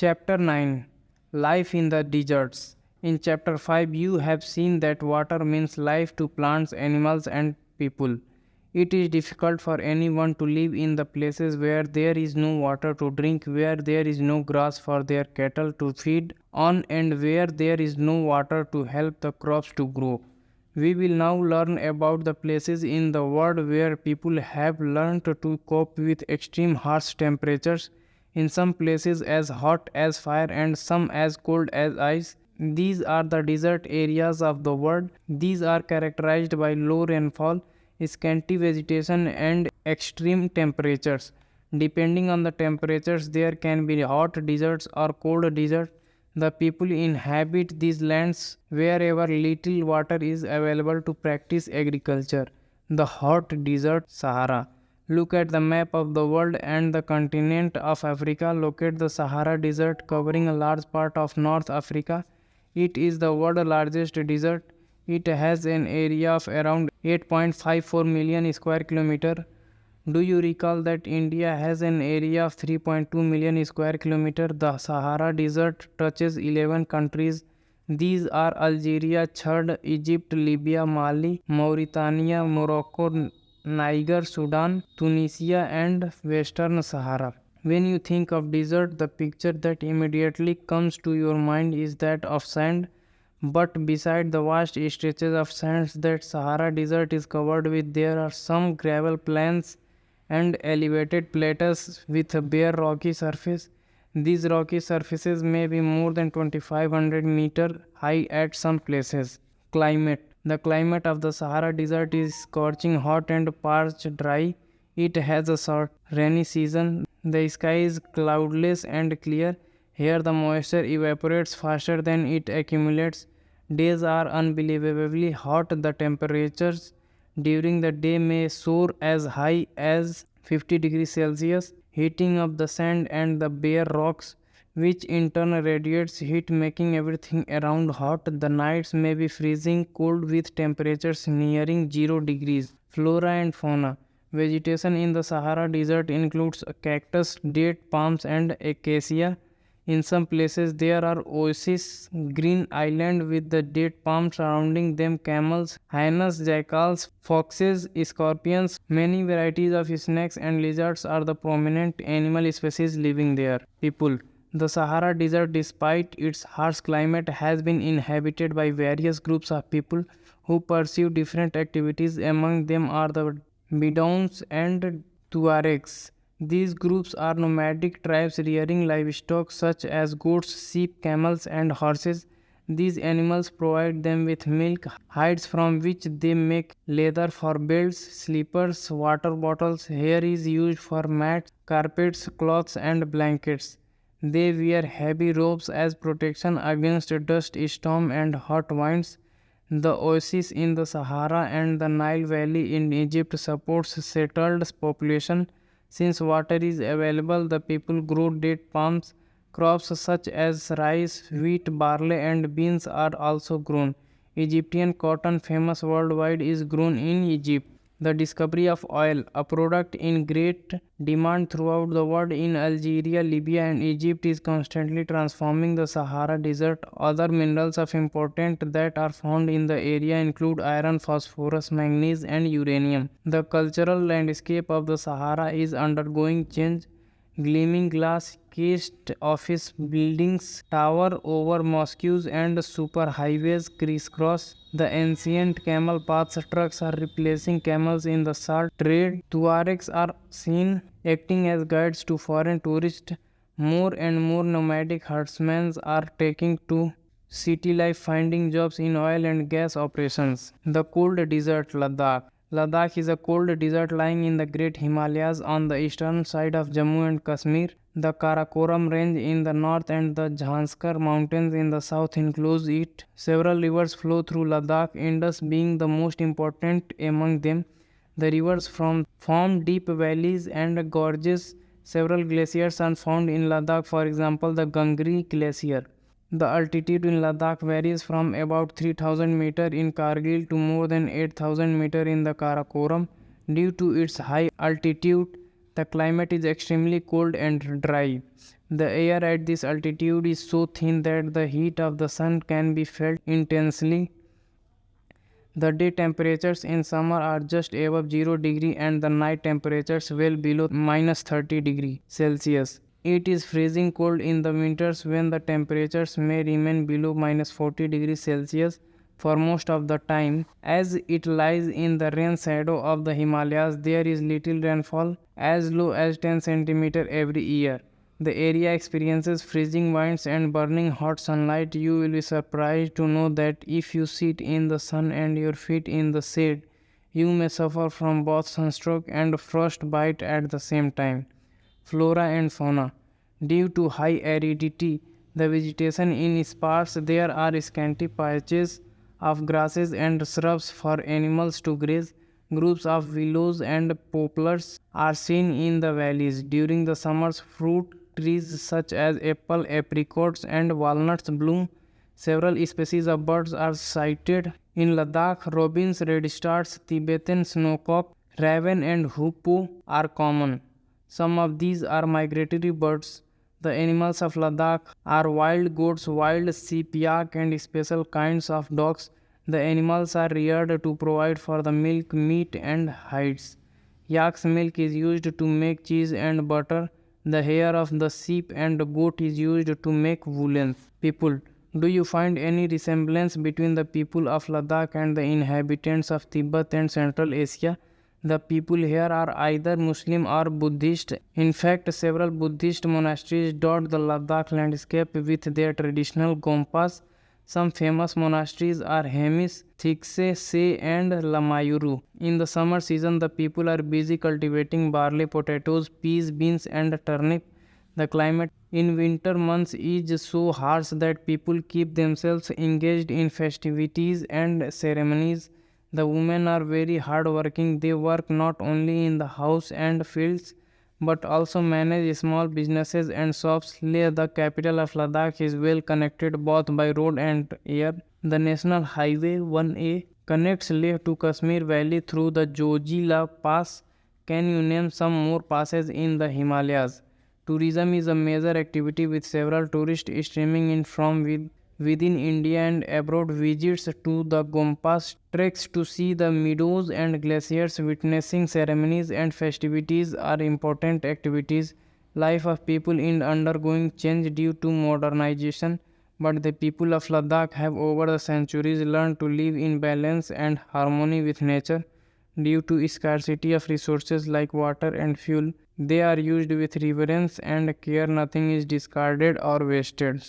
Chapter 9 Life in the Deserts. In Chapter 5, you have seen that water means life to plants, animals, and people. It is difficult for anyone to live in the places where there is no water to drink, where there is no grass for their cattle to feed on, and where there is no water to help the crops to grow. We will now learn about the places in the world where people have learned to cope with extreme harsh temperatures, in some places as hot as fire and some as cold as ice. These are the desert areas of the world. These are characterized by low rainfall, scanty vegetation, and extreme temperatures. Depending on the temperatures, there can be hot deserts or cold deserts. The people inhabit these lands wherever little water is available to practice agriculture. The hot desert Sahara. Look at the map of the world and the continent of Africa. Locate the Sahara Desert covering a large part of North Africa. It is the world's largest desert. It has an area of around 8.54 million square kilometer. Do you recall that India has an area of 3.2 million square kilometer? The Sahara Desert touches 11 countries. These are Algeria, Chad, Egypt, Libya, Mali, Mauritania, Morocco, Niger, Sudan, Tunisia, and Western Sahara. When you think of desert, the picture that immediately comes to your mind is that of sand. But beside the vast stretches of sands that Sahara Desert is covered with, there are some gravel plains and elevated plateaus with a bare rocky surface. These rocky surfaces may be more than 2500 meters high at some places. Climate. The climate of the Sahara Desert is scorching hot and parched dry. It has a short rainy season. The sky is cloudless and clear. Here the moisture evaporates faster than it accumulates. Days are unbelievably hot. The temperatures during the day may soar as high as 50 degrees Celsius, heating up the sand and the bare rocks, which in turn radiates heat, making everything around hot. The nights may be freezing cold with temperatures nearing 0 degrees. Flora and fauna. Vegetation in the Sahara Desert includes cactus, date palms, and acacia. In some places there are oases, green islands with the date palms surrounding them, camels, hyenas, jackals, foxes, scorpions, many varieties of snakes and lizards are the prominent animal species living there. People. The Sahara Desert, despite its harsh climate, has been inhabited by various groups of people who pursue different activities. Among them are the Bedouins and Tuaregs. These groups are nomadic tribes rearing livestock such as goats, sheep, camels, and horses. These animals provide them with milk, hides from which they make leather for belts, slippers, water bottles. Hair is used for mats, carpets, cloths, and blankets. They wear heavy robes as protection against dust, storm, and hot winds. The oasis in the Sahara and the Nile Valley in Egypt supports settled population. Since water is available, the people grow date palms. Crops such as rice, wheat, barley, and beans are also grown. Egyptian cotton, famous worldwide, is grown in Egypt. The discovery of oil, a product in great demand throughout the world in Algeria, Libya, and Egypt, is constantly transforming the Sahara Desert. Other minerals of importance that are found in the area include iron, phosphorus, manganese, and uranium. The cultural landscape of the Sahara is undergoing change. Gleaming glass cased office buildings tower over mosques and superhighways crisscross. The ancient camel paths trucks are replacing camels in the salt trade. Tuaregs are seen acting as guides to foreign tourists. More and more nomadic herdsmen are taking to city life, finding jobs in oil and gas operations. The cold desert Ladakh. Ladakh is a cold desert lying in the Great Himalayas on the eastern side of Jammu and Kashmir. The Karakoram range in the north and the Jhanskar mountains in the south enclose it. Several rivers flow through Ladakh, Indus being the most important among them. The rivers form deep valleys and gorges. Several glaciers are found in Ladakh, for example the Gangri Glacier. The altitude in Ladakh varies from about 3000 meters in Kargil to more than 8000 meters in the Karakoram. Due to its high altitude, the climate is extremely cold and dry. The air at this altitude is so thin that the heat of the sun can be felt intensely. The day temperatures in summer are just above 0 degree and the night temperatures well below minus 30 degree Celsius. It is freezing cold in the winters when the temperatures may remain below minus 40 degrees Celsius for most of the time. As it lies in the rain shadow of the Himalayas, there is little rainfall, as low as 10 centimeters every year. The area experiences freezing winds and burning hot sunlight. You will be surprised to know that if you sit in the sun and your feet in the shade, you may suffer from both sunstroke and frostbite at the same time. Flora and fauna. Due to high aridity, the vegetation is sparse. There are scanty patches of grasses and shrubs for animals to graze. Groups of willows and poplars are seen in the valleys. During the summers, fruit trees such as apple, apricots, and walnuts bloom. Several species of birds are sighted in Ladakh. Robins, redstarts, Tibetan snowcock, raven, and hoopoe are common. Some of these are migratory birds. The animals of Ladakh are wild goats, wild sheep, yak, and special kinds of dogs. The animals are reared to provide for the milk, meat, and hides. Yak's milk is used to make cheese and butter. The hair of the sheep and goat is used to make woolens. People. Do you find any resemblance between the people of Ladakh and the inhabitants of Tibet and Central Asia? The people here are either Muslim or Buddhist. In fact, several Buddhist monasteries dot the Ladakh landscape with their traditional gompas. Some famous monasteries are Hemis, Thikse, Se, and Lamayuru. In the summer season, the people are busy cultivating barley, potatoes, peas, beans, and turnip. The climate in winter months is so harsh that people keep themselves engaged in festivities and ceremonies. The women are very hardworking. They work not only in the house and fields but also manage small businesses and shops. Leh, the capital of Ladakh, is well connected both by road and air. The National Highway 1A connects Leh to Kashmir Valley through the Jojila Pass. Can you name some more passes in the Himalayas? Tourism is a major activity with several tourists streaming in from within India and abroad. Visits to the Gompas, treks to see the meadows and glaciers, witnessing ceremonies and festivities are important activities. Life of people is undergoing change due to modernization, but the people of Ladakh have over the centuries learned to live in balance and harmony with nature. Due to scarcity of resources like water and fuel, they are used with reverence and care. Nothing is discarded or wasted.